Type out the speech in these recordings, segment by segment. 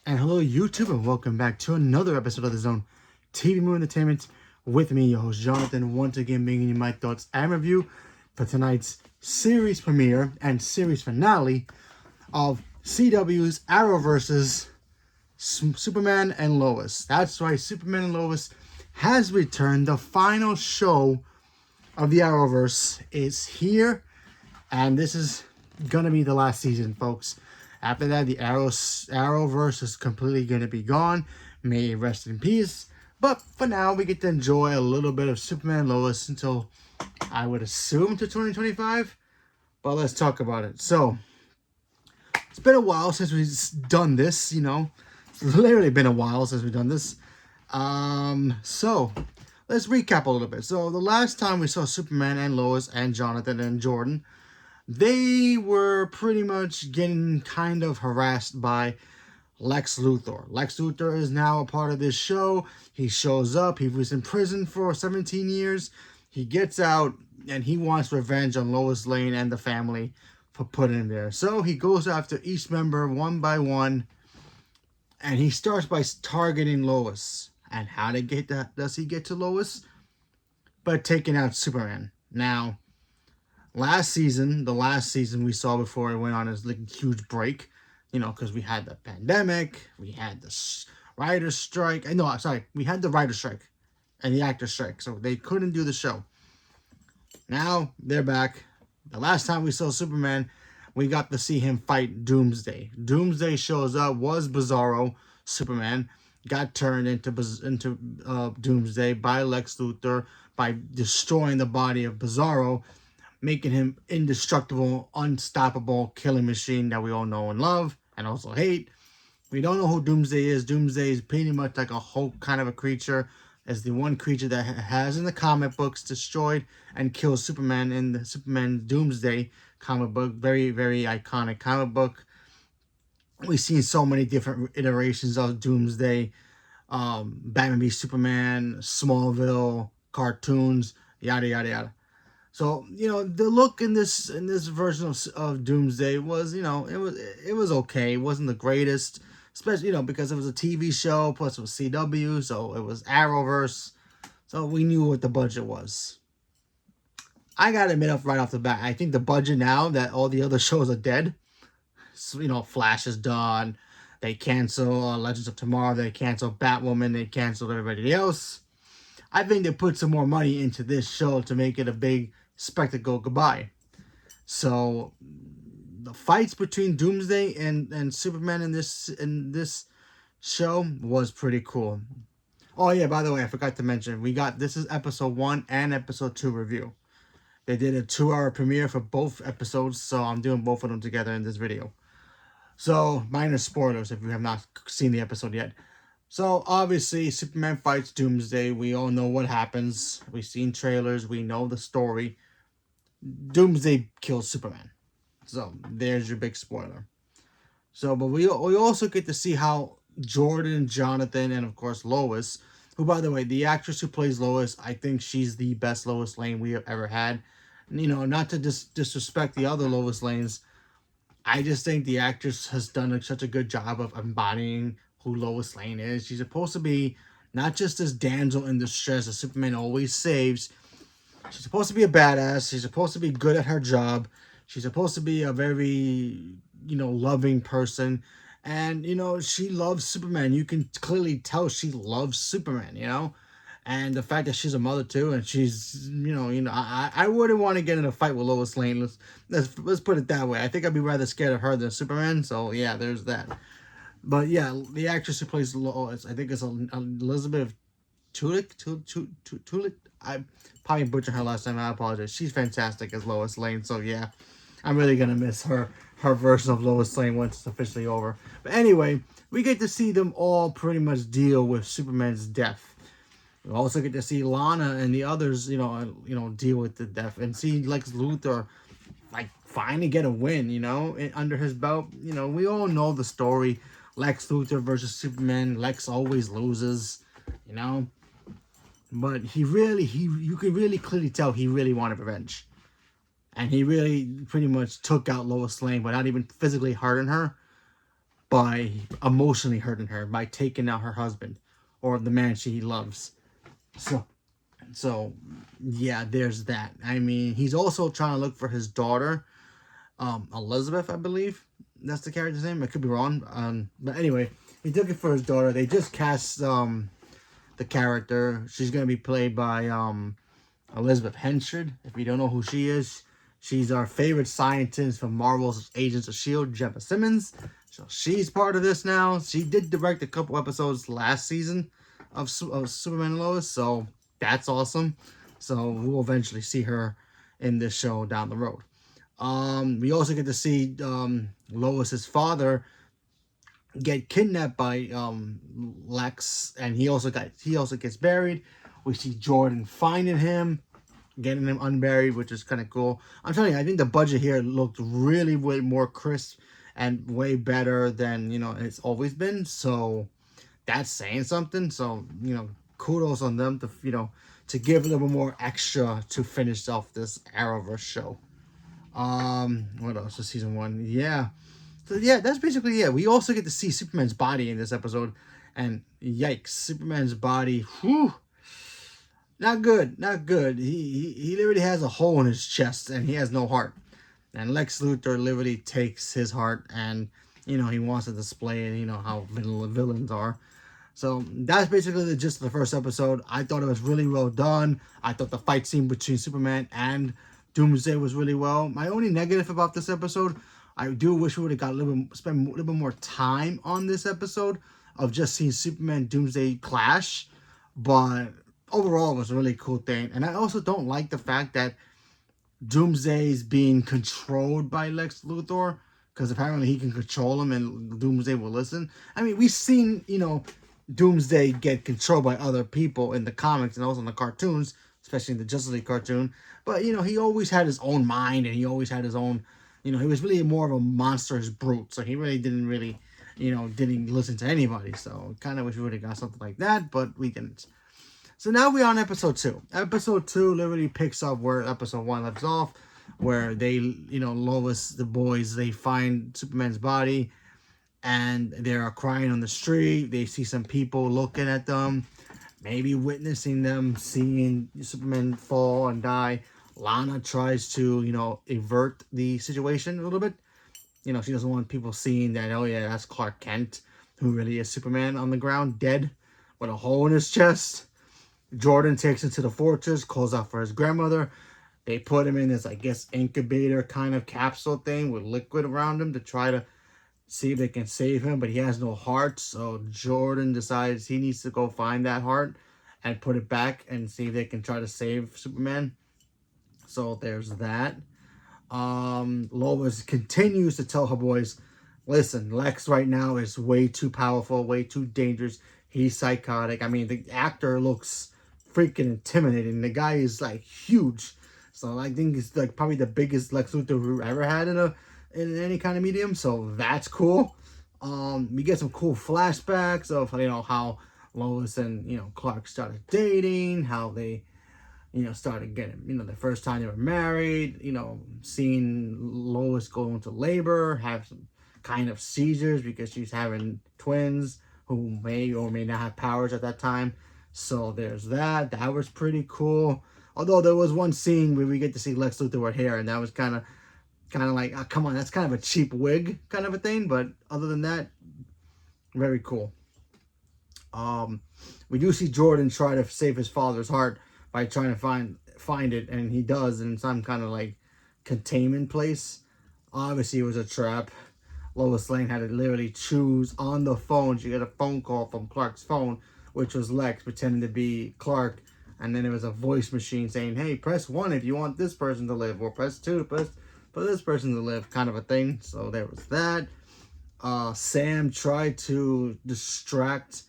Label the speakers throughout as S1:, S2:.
S1: And hello YouTube, and welcome back to another episode of the Zone TV Movie Entertainment with me, your host Jonathan, once again bringing you my thoughts and review for tonight's series premiere and series finale of CW's Arrowverse's Superman and Lois. That's right, Superman and Lois has returned. The final show of the Arrowverse is here, and this is gonna be the last season, folks. After that, the Arrowverse is completely going to be gone. May it rest in peace. But for now, we get to enjoy a little bit of Superman and Lois until, I would assume, to 2025. But let's talk about it. So, it's been a while since we've done this, you know. It's literally been a while since we've done this. So, let's recap a little bit. So, the last time we saw Superman and Lois and Jonathan and Jordan, they were pretty much getting kind of harassed by Lex Luthor. Lex Luthor is now a part of this show. He shows up. He was in prison for 17 years. He gets out, and he wants revenge on Lois Lane and the family for putting him there. So he goes after each member one by one, and he starts by targeting Lois. And how does he get to Lois? By taking out Superman. Now, the last season we saw before it went on his like huge break, you know, because we had the pandemic, we had the writer's strike. We had the writer's strike and the actor's strike, so they couldn't do the show. Now they're back. The last time we saw Superman, we got to see him fight Doomsday. Doomsday shows up, was Bizarro Superman, got turned into Doomsday by Lex Luthor by destroying the body of Bizarro, making him indestructible, unstoppable killing machine that we all know and love and also hate. We don't know who Doomsday is. Doomsday is pretty much like a Hulk kind of a creature. It's the one creature that has in the comic books destroyed and killed Superman in the Superman Doomsday comic book. Very, very iconic comic book. We've seen so many different iterations of Doomsday. Batman v Superman, Smallville, cartoons, yada, yada, yada. So, you know, the look in this version of Doomsday was, you know, it was okay. It wasn't the greatest, especially, you know, because it was a TV show, plus it was CW, so it was Arrowverse. So we knew what the budget was. I gotta admit right off the bat, I think the budget now that all the other shows are dead, so, you know, Flash is done, they cancel Legends of Tomorrow, they cancel Batwoman, they canceled everybody else. I think they put some more money into this show to make it a big spectacle goodbye. So the fights between Doomsday and Superman in this show was pretty cool. Oh yeah, by the way, I forgot to mention, this is episode 1 and episode 2 review. They did a 2-hour premiere for both episodes, so I'm doing both of them together in this video. So minor spoilers if you have not seen the episode yet. So, obviously, Superman fights Doomsday. We all know what happens. We've seen trailers. We know the story. Doomsday kills Superman. So, there's your big spoiler. So, but we also get to see how Jordan, Jonathan, and, of course, Lois, who, by the way, the actress who plays Lois, I think she's the best Lois Lane we have ever had. You know, not to disrespect the other Lois Lanes, I just think the actress has done such a good job of embodying who Lois Lane is. She's supposed to be not just this damsel in distress that Superman always saves. She's supposed to be a badass. She's supposed to be good at her job. She's supposed to be a very, you know, loving person. And, you know, she loves Superman. You can clearly tell she loves Superman, you know. And the fact that she's a mother too, and she's, you know, I wouldn't want to get in a fight with Lois Lane. Let's put it that way. I think I'd be rather scared of her than Superman. So yeah, there's that. But yeah, the actress who plays Lois, I think it's Elizabeth Tulik. I probably butchered her last time. I apologize. She's fantastic as Lois Lane. So yeah, I'm really gonna miss her version of Lois Lane once it's officially over. But anyway, we get to see them all pretty much deal with Superman's death. We also get to see Lana and the others, you know, deal with the death, and see Lex Luthor like finally get a win, you know, under his belt. You know, we all know the story. Lex Luthor versus Superman. Lex always loses, you know. But you can really clearly tell he really wanted revenge. And he really pretty much took out Lois Lane without even physically hurting her. by emotionally hurting her, by taking out her husband or the man she loves. So yeah, there's that. I mean, he's also trying to look for his daughter, Elizabeth, I believe. That's the character's name. I could be wrong. But anyway, he's looking for his daughter. They just cast the character. She's gonna be played by Elizabeth Henshard. If you don't know who she is, she's our favorite scientist from Marvel's Agents of S.H.I.E.L.D., Gemma Simmons. So she's part of this now. She did direct a couple episodes last season of Superman and Lois, so that's awesome. So we'll eventually see her in this show down the road. We also get to see Lois's father get kidnapped by Lex, and he also gets buried. We see Jordan finding him, getting him unburied, which is kind of cool. I'm telling you, I think the budget here looked really way more crisp and way better than it's always been. So that's saying something. So kudos on them to to give a little more extra to finish off this Arrowverse show. What else? So season 1, yeah. So yeah, that's basically it. We also get to see Superman's body in this episode, and yikes, Superman's body, whew, not good, not good. He literally has a hole in his chest, and he has no heart. And Lex Luthor literally takes his heart, and he wants to display it. How villains are. So that's basically the gist of the first episode. I thought it was really well done. I thought the fight scene between Superman and Doomsday was really well. My only negative about this episode, I do wish we would have got spent a little bit more time on this episode of just seeing Superman and Doomsday clash. But overall, it was a really cool thing. And I also don't like the fact that Doomsday is being controlled by Lex Luthor, because apparently he can control him and Doomsday will listen. I mean, we've seen, Doomsday get controlled by other people in the comics and also in the cartoons, especially in the Justice League cartoon. But, he always had his own mind, and he always had his own, he was really more of a monstrous brute. So he really didn't didn't listen to anybody. So kind of wish we would have got something like that, but we didn't. So now we're on episode 2. Episode 2 literally picks up where episode 1 left off, where they, Lois, the boys, they find Superman's body, and they're crying on the street. They see some people looking at them, maybe witnessing them, seeing Superman fall and die. Lana tries to, avert the situation a little bit. She doesn't want people seeing that, oh yeah, that's Clark Kent, who really is Superman on the ground, dead, with a hole in his chest. Jordan takes him to the fortress, calls out for his grandmother. They put him in this, I guess, incubator kind of capsule thing with liquid around him to try to see if they can save him, but he has no heart. So Jordan decides he needs to go find that heart and put it back and see if they can try to save Superman. So there's that. Lois continues to tell her boys, listen, Lex right now is way too powerful, way too dangerous. He's psychotic. I mean, the actor looks freaking intimidating. The guy is like huge. So I think it's like probably the biggest Lex Luthor we've ever had in any kind of medium. So that's cool. We get some cool flashbacks of how Lois and Clark started dating, how they started getting the first time they were married, seeing Lois go into labor, have some kind of seizures because she's having twins who may or may not have powers at that time. So there's that. That was pretty cool. Although there was one scene where we get to see Lex Luthor with hair, and that was kind of like, oh, come on, that's kind of a cheap wig kind of a thing. But other than that, very cool. We do see Jordan try to save his father's heart by trying to find it, and he does in some kind of like containment place. Obviously, it was a trap. Lois Lane had to literally choose on the phone. She got a phone call from Clark's phone, which was Lex pretending to be Clark. And then there was a voice machine saying, hey, press 1 if you want this person to live, or press 2 for this person to live, kind of a thing. So there was that. Sam tried to distract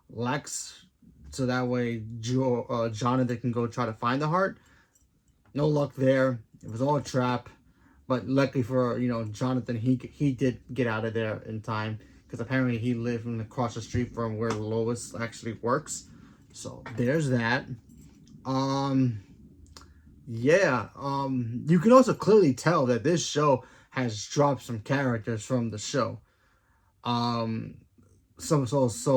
S1: Lex so that way Jonathan can go try to find the heart. No luck there. It was all a trap. But luckily for Jonathan, he did get out of there in time, because apparently he lived across the street from where Lois actually works. So there's that. Yeah. You can also clearly tell that this show has dropped some characters from the show. Um, so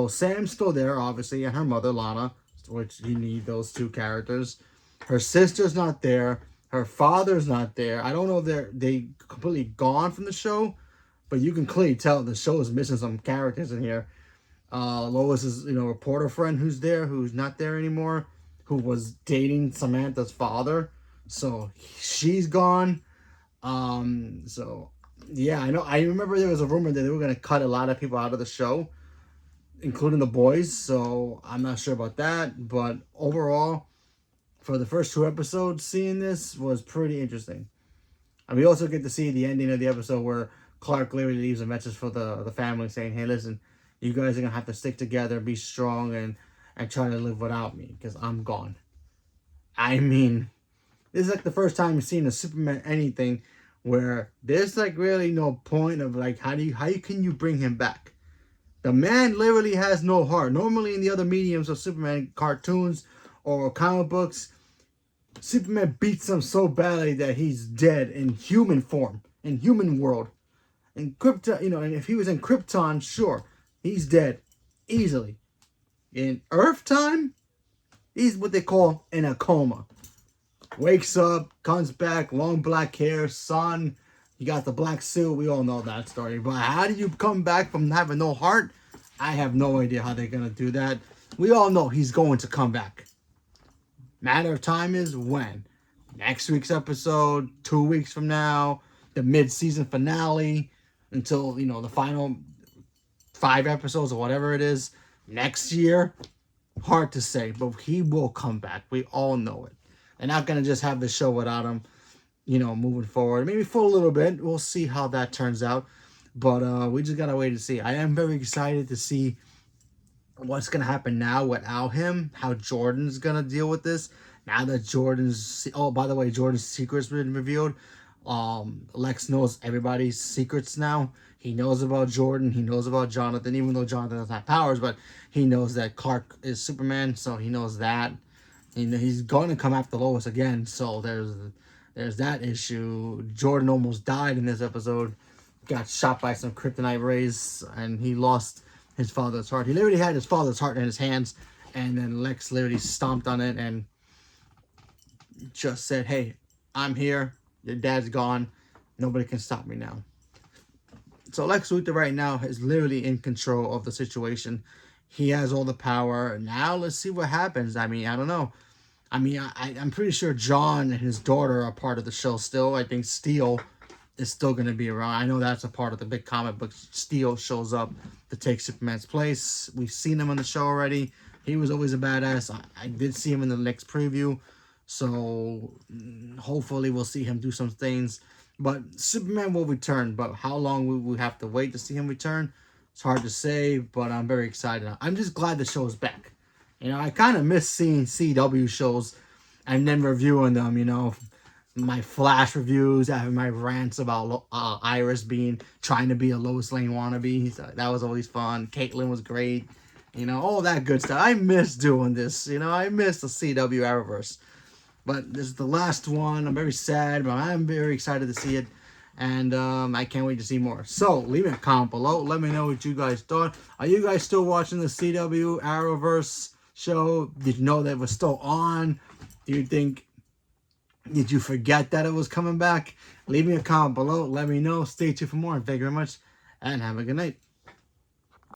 S1: Sam's still there, obviously, and her mother Lana, which you need those two characters. Her sister's not there. Her father's not there. I don't know if they completely gone from the show, but you can clearly tell the show is missing some characters in here. Lois's, reporter friend who's there, who's not there anymore, who was dating Samantha's father. So she's gone. So yeah, I know. I remember there was a rumor that they were going to cut a lot of people out of the show, including the boys. So I'm not sure about that. But overall, for the first 2 episodes, seeing this was pretty interesting. And we also get to see the ending of the episode where Clark literally leaves a message for the family saying, hey, listen, you guys are going to have to stick together, be strong, and try to live without me because I'm gone. I mean, this is like the first time you've seen a Superman anything where there's like really no point of like how can you bring him back? The man literally has no heart. Normally in the other mediums of Superman cartoons or comic books, Superman beats him so badly that he's dead in human form, in human world. In Krypton, and if he was in Krypton, sure, he's dead easily. In Earth time, he's what they call in a coma. Wakes up, comes back, long black hair, sun. You got the black suit. We all know that story. But how do you come back from having no heart? I have no idea how they're going to do that. We all know he's going to come back. Matter of time is when. Next week's episode, 2 weeks from now, the mid-season finale, until, the final 5 episodes or whatever it is. Next year, hard to say, but he will come back. We all know it. They're not going to just have the show without him, moving forward. Maybe for a little bit. We'll see how that turns out. But we just got to wait to see. I am very excited to see what's going to happen now without him. How Jordan's going to deal with this. Now that Jordan's... Oh, by the way, Jordan's secret's been revealed. Lex knows everybody's secrets now. He knows about Jordan. He knows about Jonathan, even though Jonathan doesn't have powers. But he knows that Clark is Superman, so he knows that. He's going to come after Lois again, so there's that issue. Jordan almost died in this episode. Got shot by some kryptonite rays, and he lost his father's heart. He literally had his father's heart in his hands, and then Lex literally stomped on it and just said, hey, I'm here. Your dad's gone. Nobody can stop me now. So Lex Luthor right now is literally in control of the situation. He has all the power. Now let's see what happens. I mean, I don't know. I mean, I'm pretty sure John and his daughter are part of the show still. I think Steel is still going to be around. I know that's a part of the big comic book. Steel shows up to take Superman's place. We've seen him on the show already. He was always a badass. I did see him in the next preview. So hopefully we'll see him do some things. But Superman will return. But how long will we have to wait to see him return? It's hard to say, but I'm very excited. I'm just glad the show's back. I kind of miss seeing CW shows and then reviewing them, my Flash reviews, having my rants about Iris trying to be a Lois Lane wannabe. So that was always fun. Caitlin was great. All that good stuff. I miss doing this. I miss the CW Arrowverse. But this is the last one. I'm very sad, but I'm very excited to see it. And I can't wait to see more. So, leave me a comment below. Let me know what you guys thought. Are you guys still watching the CW Arrowverse show? Did you know that it was still on? Did you forget that it was coming back? Leave me a comment below. Let me know. Stay tuned for more. And thank you very much. And have a good night.